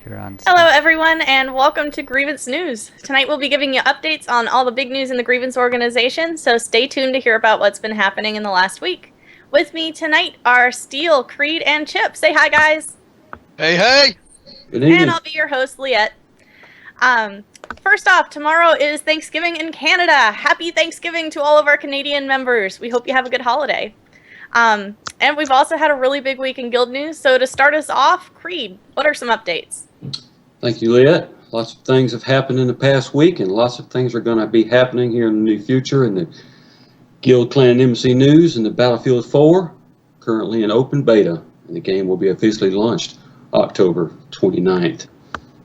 You're on. Hello everyone and welcome to Grievance News. Tonight we'll be giving you updates on all the big news in the Grievance organization, so stay tuned to hear about what's been happening in the last week. With me tonight are Steel, Creed, and Chip. Say hi, guys. Hey, hey! Good evening. And I'll be your host, Liette. First off, tomorrow is Thanksgiving in Canada. Happy Thanksgiving to all of our Canadian members. We hope you have a good holiday. And we've also had a really big week in Guild News, so to start us off, Creed, what are some updates? Thank you, Liette. Lots of things have happened in the past week, and lots of things are going to be happening here in the near future in the Guild Clan Embassy News and the Battlefield 4, currently in open beta, and the game will be officially launched October 29th.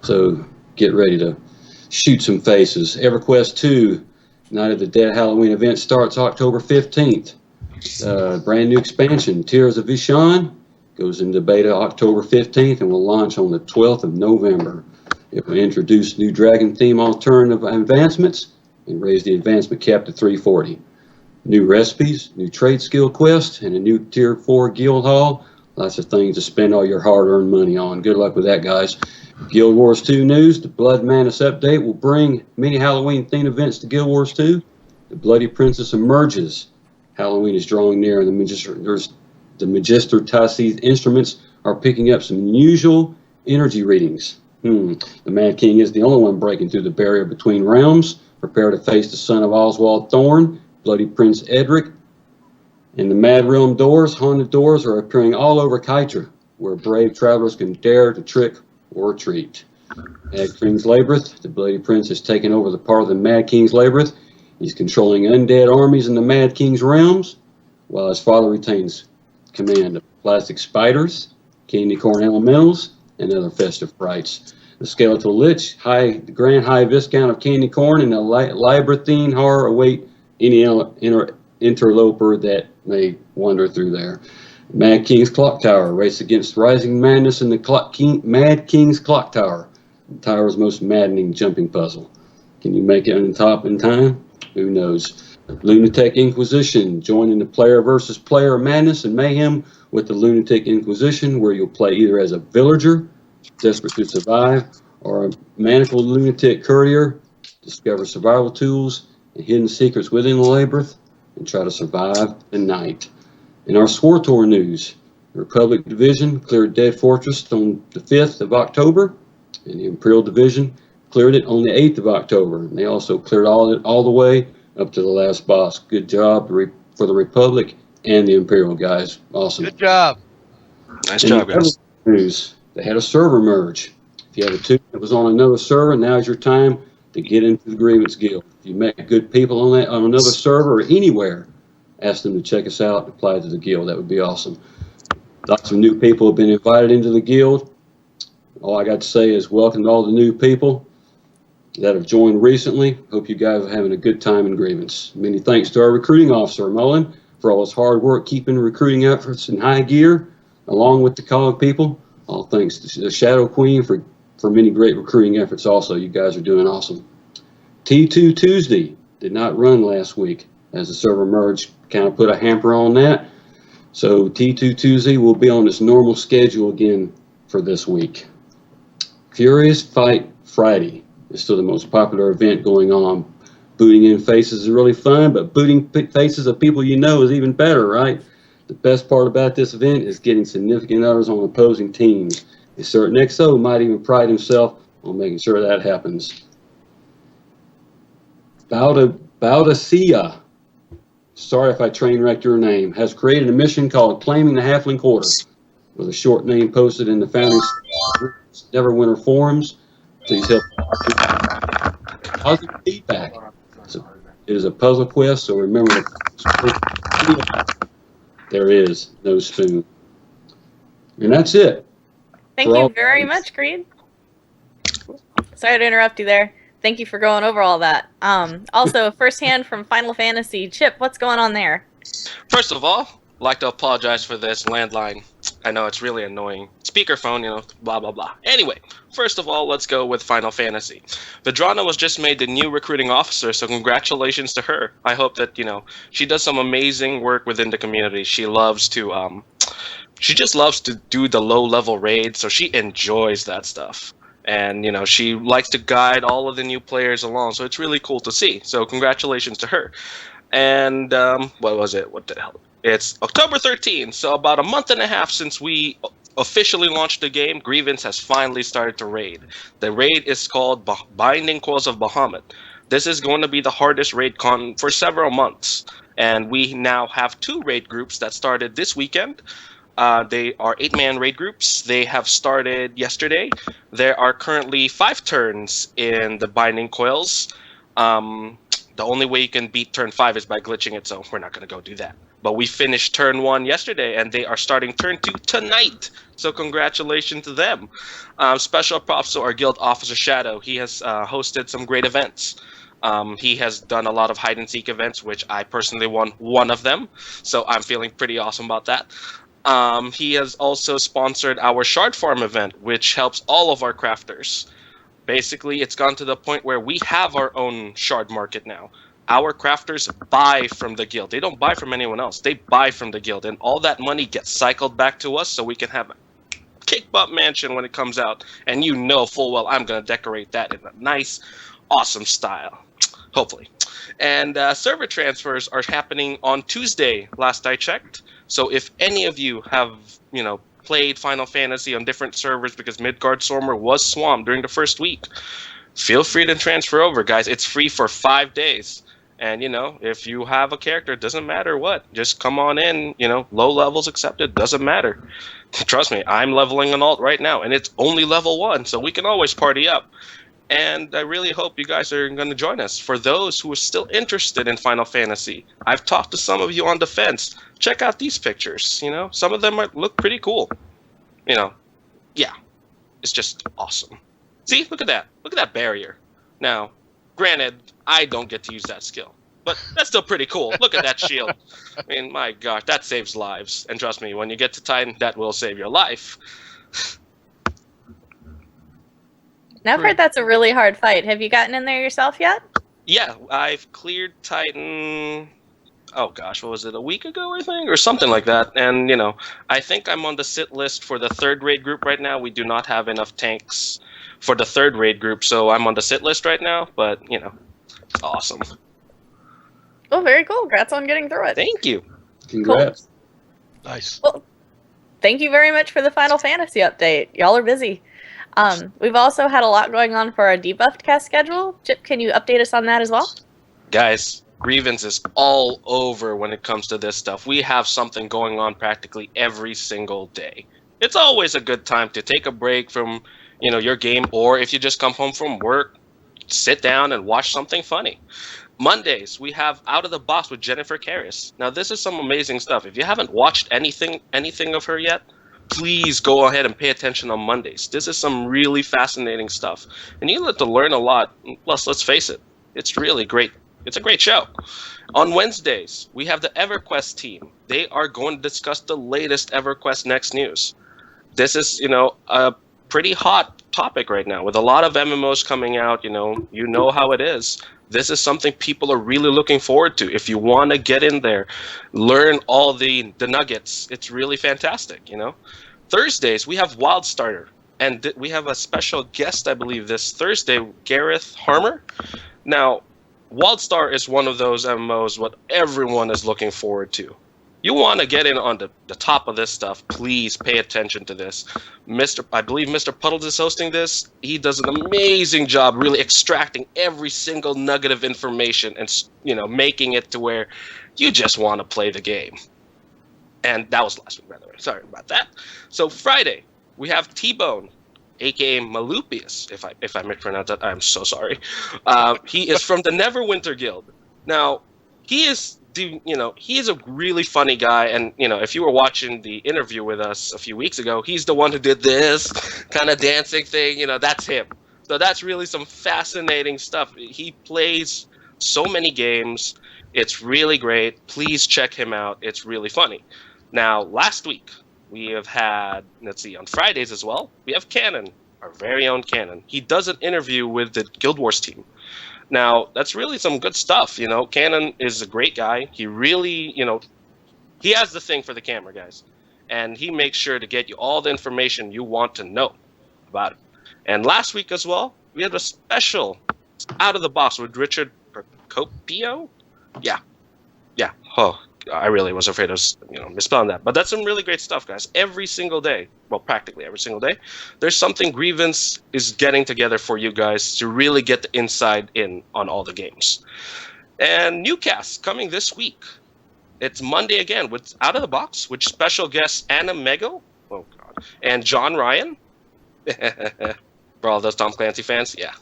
So get ready to shoot some faces. EverQuest 2, Night of the Dead Halloween event starts October 15th. Brand new expansion, Tears of Vishan, goes into beta October 15th and will launch on the 12th of November. It will introduce new Dragon theme alternative advancements and raise the advancement cap to 340. New recipes, new trade skill quests, and a new Tier 4 guild hall. Lots of things to spend all your hard-earned money on. Good luck with that, guys. Guild Wars 2 news, the Blood Madness update will bring many Halloween-themed events to Guild Wars 2. The Bloody Princess emerges. Halloween is drawing near, and the Magister Tassi's instruments are picking up some unusual energy readings. The Mad King is the only one breaking through the barrier between realms. Prepare to face the son of Oswald Thorn, Bloody Prince Edric. And the Mad Realm doors, haunted doors, are appearing all over Kytra, where brave travelers can dare to trick or retreat. Mad King's Labyrinth, the Bloody Prince has taken over the part of the Mad King's Labyrinth. He's controlling undead armies in the Mad King's realms, while his father retains command of plastic spiders, candy corn elementals, and other festive rites. The Skeletal Lich, the Grand High Viscount of Candy Corn, and the Labyrinthine horror await any interloper that may wander through there. Mad King's Clock Tower, race against rising madness in the Mad King's Clock Tower, the tower's most maddening jumping puzzle. Can you make it on the top in time? Who knows? Lunatic Inquisition, joining the player versus player madness and mayhem with the Lunatic Inquisition, where you'll play either as a villager, desperate to survive, or a manacled lunatic courier, discover survival tools and hidden secrets within the labyrinth, and try to survive the night. In our SWTOR news, the Republic Division cleared Dead Fortress on the 5th of October, and the Imperial Division cleared it on the 8th of October. And they also cleared all the way up to the last boss. Good job for the Republic and the Imperial guys. Awesome. Good job. Nice job, guys. News, they had a server merge. If you had a team that was on another server, now's your time to get into the Grievance Guild. If you met good people on another server or anywhere, ask them to check us out and apply to the guild. That would be awesome. Lots of new people have been invited into the guild. All I got to say is welcome to all the new people that have joined recently. Hope you guys are having a good time in Grievance. Many thanks to our recruiting officer, Mullen, for all his hard work keeping recruiting efforts in high gear, along with the COG people. All thanks to the Shadow Queen for many great recruiting efforts also. You guys are doing awesome. T2 Tuesday did not run last week, as the server merge kind of put a hamper on that. So T2 Tuesday will be on its normal schedule again for this week. Furious Fight Friday is still the most popular event going on. Booting in faces is really fun, but booting faces of people you know is even better, right? The best part about this event is getting significant others on opposing teams. A certain XO might even pride himself on making sure that happens. Baudacia, sorry if I train wrecked your name, has created a mission called Claiming the Halfling Quarter, with a short name posted in the Founding Neverwinter forums. Please help positive feedback. It is a puzzle quest, so remember there is no spoon. And that's it. Thank you very much, Creed. Sorry to interrupt you there. Thank you for going over all that. Also, firsthand from Final Fantasy, Chip, what's going on there? First of all, I'd like to apologize for this landline. I know it's really annoying. Speakerphone, blah, blah, blah. Anyway, first of all, let's go with Final Fantasy. Vidrana was just made the new recruiting officer, so congratulations to her. I hope that, she does some amazing work within the community. She loves to, she just loves to do the low-level raids, so she enjoys that stuff. And she likes to guide all of the new players along, so it's really cool to see. So congratulations to her. And what was it? What the hell? It's October 13th, so about a month and a half since we officially launched the game. Grievance has finally started to raid. The raid is called Binding Coils of Bahamut. This is going to be the hardest raid con for several months, and we now have 2 raid groups that started this weekend. They are 8-man raid groups. They have started yesterday. There are currently 5 turns in the Binding Coils. The only way you can beat turn 5 is by glitching it, so we're not going to go do that. But we finished turn 1 yesterday, and they are starting turn 2 tonight. So congratulations to them. Special props to our guild officer Shadow. He has hosted some great events. He has done a lot of hide and seek events, which I personally won one of them. So I'm feeling pretty awesome about that. He has also sponsored our shard farm event, which helps all of our crafters. Basically, it's gone to the point where we have our own shard market now. Our crafters buy from the guild. They don't buy from anyone else. They buy from the guild, and all that money gets cycled back to us so we can have a kick-butt mansion when it comes out. And full well I'm going to decorate that in a nice, awesome style. Hopefully. And server transfers are happening on Tuesday, last I checked. So if any of you have, played Final Fantasy on different servers because Midgardstormer was swamped during the first week, feel free to transfer over, guys. It's free for 5 days. And, if you have a character, it doesn't matter what. Just come on in, low levels accepted, doesn't matter. Trust me, I'm leveling an alt right now, and it's only level 1, so we can always party up. And I really hope you guys are going to join us. For those who are still interested in Final Fantasy, I've talked to some of you on the fence. Check out these pictures. Some of them look pretty cool. Yeah, it's just awesome. See, look at that. Look at that barrier. Now, granted, I don't get to use that skill, but that's still pretty cool. Look at that shield. I mean, my gosh, that saves lives. And trust me, when you get to Titan, that will save your life. Now I've heard that's a really hard fight. Have you gotten in there yourself yet? Yeah, I've cleared Titan. Oh gosh, what was it? A week ago, I think, or something like that. And I think I'm on the sit list for the 3rd raid group right now. We do not have enough tanks for the 3rd raid group, so I'm on the sit list right now. But it's awesome. Oh, very cool. Congrats on getting through it. Thank you. Congrats. Cool. Nice. Well, thank you very much for the Final Fantasy update. Y'all are busy. We've also had a lot going on for our Debuffed cast schedule. Chip, can you update us on that as well? Guys, Grievance is all over when it comes to this stuff. We have something going on practically every single day. It's always a good time to take a break from, your game, or if you just come home from work, sit down and watch something funny. Mondays, we have Out of the Box with Jennifer Karras. Now, this is some amazing stuff. If you haven't watched anything of her yet, please go ahead and pay attention on Mondays. This is some really fascinating stuff. And you get to learn a lot. Plus, let's face it, it's really great. It's a great show. On Wednesdays, we have the EverQuest team. They are going to discuss the latest EverQuest Next news. This is, a pretty hot topic right now with a lot of MMOs coming out. You know how it is. This is something people are really looking forward to. If you want to get in there, learn all the nuggets. It's really fantastic, Thursdays, we have Wildstarter. And we have a special guest, I believe, this Thursday, Gareth Harmer. Now, Wildstar is one of those MMOs what everyone is looking forward to. You want to get in on the top of this stuff, please pay attention to this. I believe Mr. Puddles is hosting this. He does an amazing job really extracting every single nugget of information and, making it to where you just want to play the game. And that was last week, by the way. Sorry about that. So Friday, we have T-Bone, aka Malupius. If I mispronounce that, I'm so sorry. He is from the Neverwinter Guild. Now, he is a really funny guy, and if you were watching the interview with us a few weeks ago, he's the one who did this kind of dancing thing. That's him. So that's really some fascinating stuff. He plays so many games. It's really great. Please check him out. It's really funny. Now, last week, we have had, on Fridays as well, we have Cannon, our very own Cannon. He does an interview with the Guild Wars team. Now, that's really some good stuff, Cannon is a great guy. He really, he has the thing for the camera, guys. And he makes sure to get you all the information you want to know about it. And last week as well, we had a special out of the box with Richard Procopio. Yeah. Oh, I really was afraid of misspelling that. But that's some really great stuff, guys. Every single day, well, practically every single day, there's something Grievance is getting together for you guys to really get the inside in on all the games. And new casts coming this week. It's Monday again with Out of the Box with special guests Anna Mego, oh god, and John Ryan. For all those Tom Clancy fans, yeah.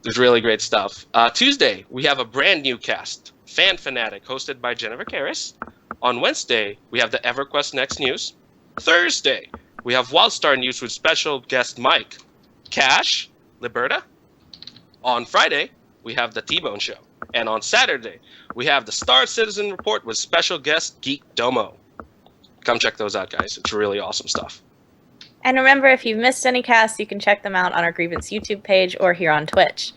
There's really great stuff. Tuesday, we have a brand new cast, Fan Fanatic, hosted by Jennifer Karras. On Wednesday, we have the EverQuest Next News. Thursday, we have Wildstar News with special guest Mike, Cash, Liberta. On Friday, we have the T-Bone Show. And on Saturday, we have the Star Citizen Report with special guest Geek Domo. Come check those out, guys. It's really awesome stuff. And remember, if you've missed any casts, you can check them out on our Grievance YouTube page or here on Twitch.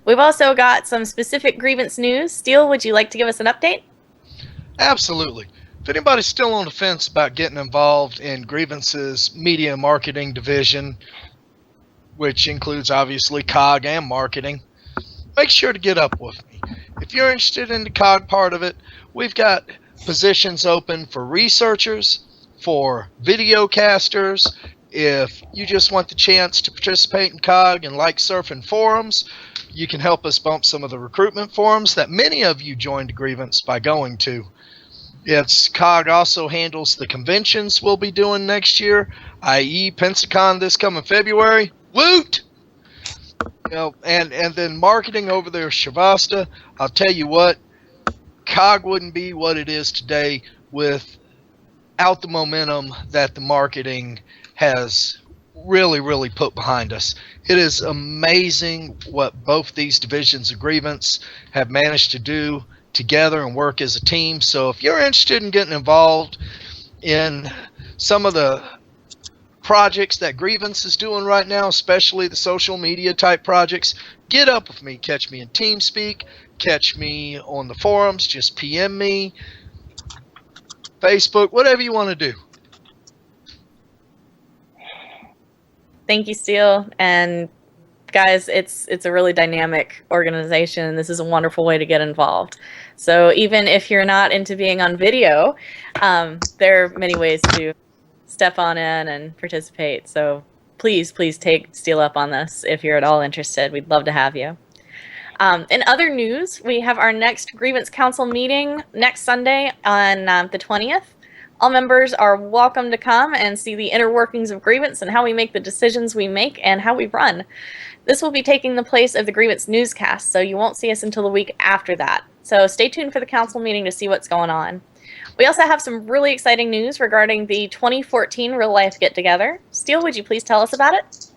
We've also got some specific Grievance news. Steele, would you like to give us an update? Absolutely. If anybody's still on the fence about getting involved in Grievance's media and marketing division, which includes obviously COG and marketing, make sure to get up with me. If you're interested in the COG part of it, we've got positions open for researchers, for video casters. If you just want the chance to participate in COG and like surfing forums, you can help us bump some of the recruitment forums that many of you joined Grievance by going to. COG also handles the conventions we'll be doing next year, i.e. Pensacon this coming February. Woot! And then marketing over there, Shavasta. I'll tell you what, COG wouldn't be what it is today without the momentum that the marketing has really put behind us. It is amazing what both these divisions of Grievance have managed to do together and work as a team. So if you're interested in getting involved in some of the projects that Grievance is doing right now, especially the social media type projects, get up with me. Catch me in TeamSpeak, catch me on the forums, just PM me, Facebook, whatever you want to do. Thank you, Steele. And guys, it's a really dynamic organization. This is a wonderful way to get involved. So even if you're not into being on video, there are many ways to step on in and participate. So please take Steele up on this if you're at all interested. We'd love to have you. In other news, we have our next Grievance Council meeting next Sunday on the 20th. All members are welcome to come and see the inner workings of Grievance and how we make the decisions we make and how we run. This will be taking the place of the Grievance newscast, so you won't see us until the week after that. So stay tuned for the council meeting to see what's going on. We also have some really exciting news regarding the 2014 Real Life Get Together. Steele, would you please tell us about it?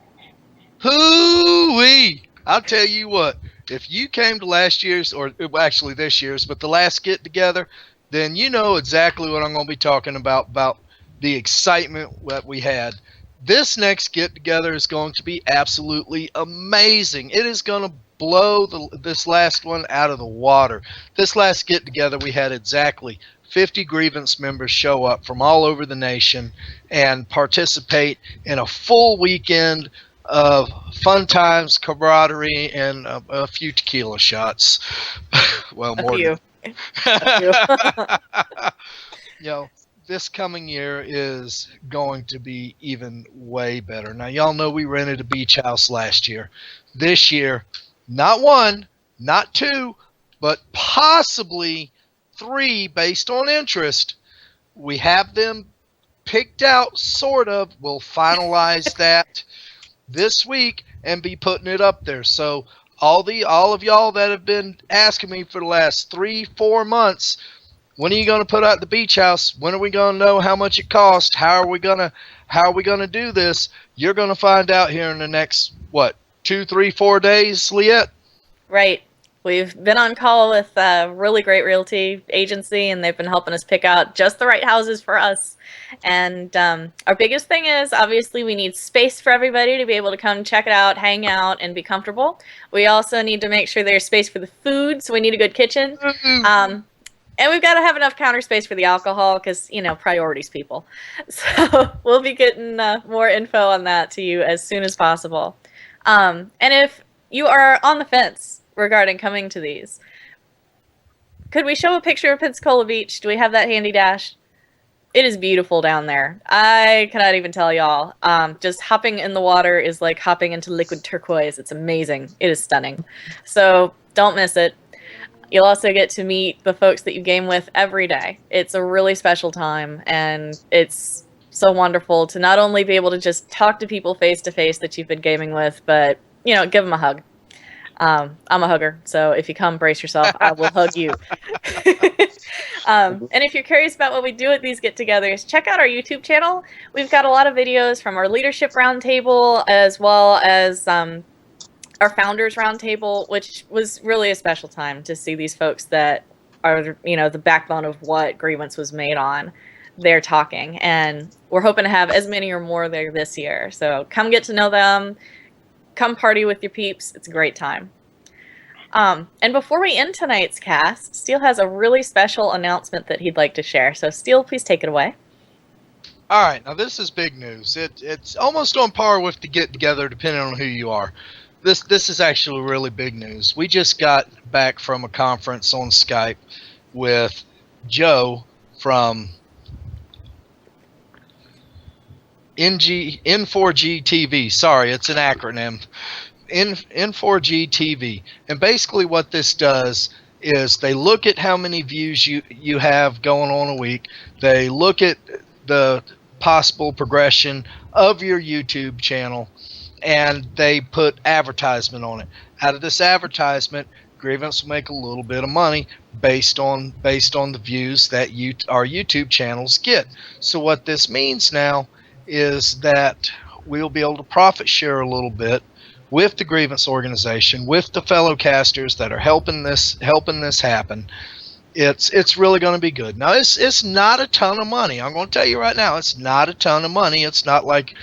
Hoo-wee! I'll tell you what, if you came to last year's, or actually this year's, but the last get together, then you know exactly what I'm going to be talking about the excitement that we had. This next get-together is going to be absolutely amazing. It is going to blow this last one out of the water. This last get-together, we had exactly 50 Grievance members show up from all over the nation and participate in a full weekend of fun times, camaraderie, and a few tequila shots. Well, more than this coming year is going to be even way better. Now, y'all know we rented a beach house last year. This year, not one, not two, but possibly 3 based on interest. We have them picked out, sort of. We'll finalize that this week and be putting it up there. So all of y'all that have been asking me for the last 3-4 months, when are you going to put out the beach house? When are we going to know how much it costs? How are we going to do this? You're going to find out here in the next 2, 3, 4 days, Liette? Right. We've been on call with a really great realty agency, and they've been helping us pick out just the right houses for us. And our biggest thing is, obviously, we need space for everybody to be able to come check it out, hang out, and be comfortable. We also need to make sure there's space for the food, so we need a good kitchen. And we've got to have enough counter space for the alcohol because, priorities, people. So we'll be getting more info on that to you as soon as possible. And if you are on the fence regarding coming to these, could we show a picture of Pensacola Beach? Do we have that handy, Dash? It is beautiful down there. I cannot even tell y'all. Just hopping in the water is like hopping into liquid turquoise. It's amazing. It is stunning. So don't miss it. You'll also get to meet the folks that you game with every day. It's a really special time, and it's so wonderful to not only be able to just talk to people face to face that you've been gaming with, but, give them a hug. I'm a hugger, so if you come, brace yourself. I will hug you. And if you're curious about what we do at these get-togethers, check out our YouTube channel. We've got a lot of videos from our leadership roundtable, as well as our founders roundtable, which was really a special time to see these folks that are, the backbone of what Grievance was made on. They're talking, and we're hoping to have as many or more there this year. So come get to know them. Come party with your peeps. It's a great time. And before we end tonight's cast, Steele has a really special announcement that he'd like to share. So Steele, please take it away. All right, now this is big news. It's almost on par with the get-together, depending on who you are. This is actually really big news. We just got back from a conference on Skype with Joe from N4G TV. Sorry, it's an acronym. N4G TV. And basically what this does is they look at how many views you have going on a week. They look at the possible progression of your YouTube channel, and they put advertisement on it. Out of this advertisement, Grievance will make a little bit of money based on the views that our YouTube channels get. So what this means now is that we'll be able to profit share a little bit with the Grievance organization, with the fellow casters that are helping this happen. It's really going to be good. Now it's not a ton of money. I'm going to tell you right now, it's not a ton of money. It's not like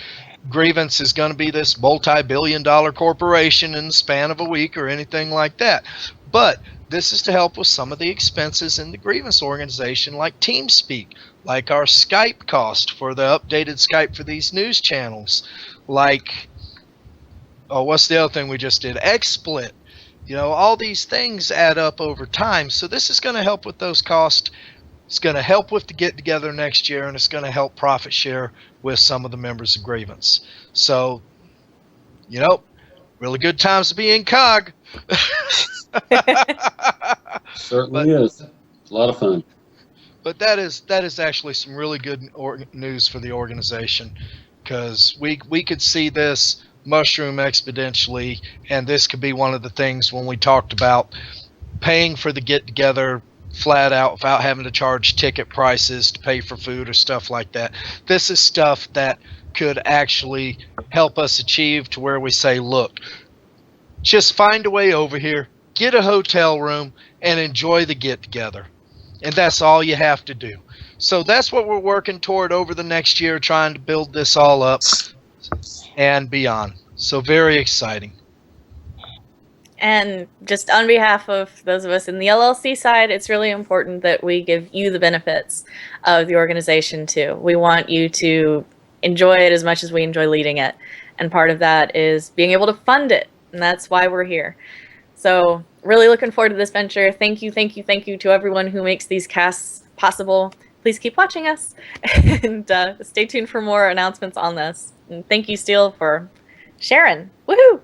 Grievance is going to be this multi-billion-dollar corporation in the span of a week or anything like that. But this is to help with some of the expenses in the Grievance organization, like TeamSpeak, like our Skype cost for the updated Skype for these news channels, like, what's the other thing we just did? XSplit. All these things add up over time. So this is going to help with those costs. It's going to help with the get-together next year, and it's going to help profit share with some of the members of Grievance. So, really good times to be in COG. Certainly is. It's a lot of fun. But that is actually some really good news for the organization, because we could see this mushroom exponentially, and this could be one of the things when we talked about paying for the get-together flat out without having to charge ticket prices to pay for food or stuff like that. This is stuff that could actually help us achieve to where we say, look, just find a way over here, get a hotel room, and enjoy the get-together. And that's all you have to do. So that's what we're working toward over the next year, trying to build this all up and beyond. So very exciting. And just on behalf of those of us in the LLC side, it's really important that we give you the benefits of the organization too. We want you to enjoy it as much as we enjoy leading it. And part of that is being able to fund it. And that's why we're here. So really looking forward to this venture. Thank you to everyone who makes these casts possible. Please keep watching us and stay tuned for more announcements on this. And thank you, Steele, for sharing. Woohoo!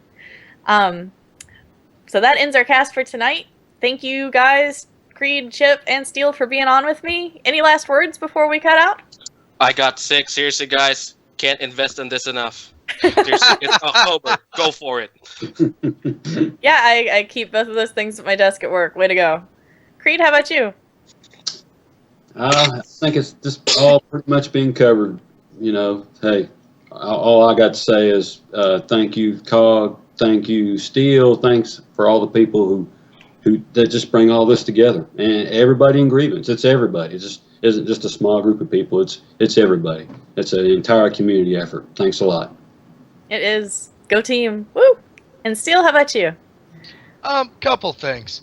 So that ends our cast for tonight. Thank you guys, Creed, Chip, and Steele, for being on with me. Any last words before we cut out? I got sick. Seriously, guys, can't invest in this enough. Seriously, it's October. Go for it. Yeah, I keep both of those things at my desk at work. Way to go. Creed, how about you? I think it's just all pretty much being covered. Hey, all I got to say is thank you, COG. Thank you, Steele. Thanks for all the people who that just bring all this together, and everybody in Grievance. It's everybody. It just isn't just a small group of people. It's everybody. It's an entire community effort. Thanks a lot. It is. Go team. Woo! And Steele, how about you? Couple things.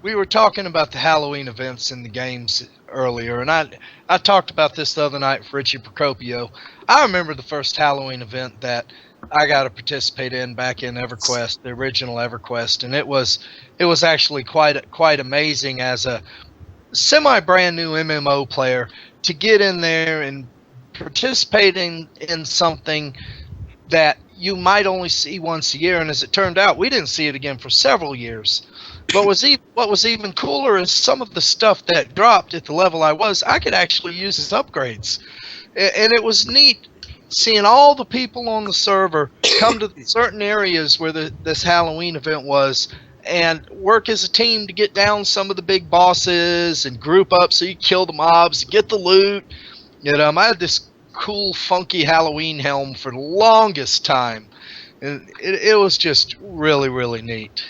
we were talking about the Halloween events in the games earlier, and I talked about this the other night with Richie Procopio. I remember the first Halloween event that I got to participate in back in EverQuest, the original EverQuest, and it was actually quite amazing as a semi brand new MMO player to get in there and participating in something that you might only see once a year, and as it turned out, we didn't see it again for several years. But what was even cooler is some of the stuff that dropped at the level I could actually use as upgrades, and it was neat seeing all the people on the server come to certain areas where this Halloween event was, and work as a team to get down some of the big bosses and group up so you kill the mobs, get the loot. I had this cool, funky Halloween helm for the longest time, and it was just really, really neat.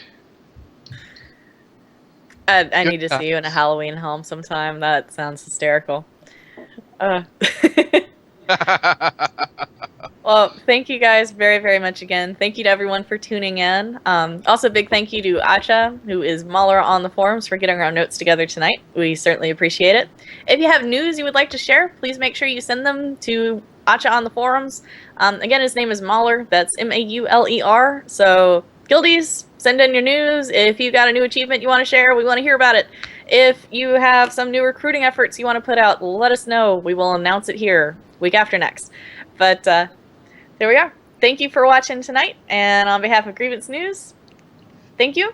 I need to see you in a Halloween helm sometime. That sounds hysterical. Well, thank you guys very, very much again. Thank you to everyone for tuning in. Also, big thank you to Acha, who is Mahler on the forums, for getting our notes together tonight. We certainly appreciate it. If you have news you would like to share, please make sure you send them to Acha on the forums. Again, his name is Mahler. That's Mauler. So, guildies, send in your news. If you got a new achievement you want to share, we want to hear about it. If you have some new recruiting efforts you want to put out, let us know. We will announce it here week after next. But there we are. Thank you for watching tonight. And on behalf of Grievance News, thank you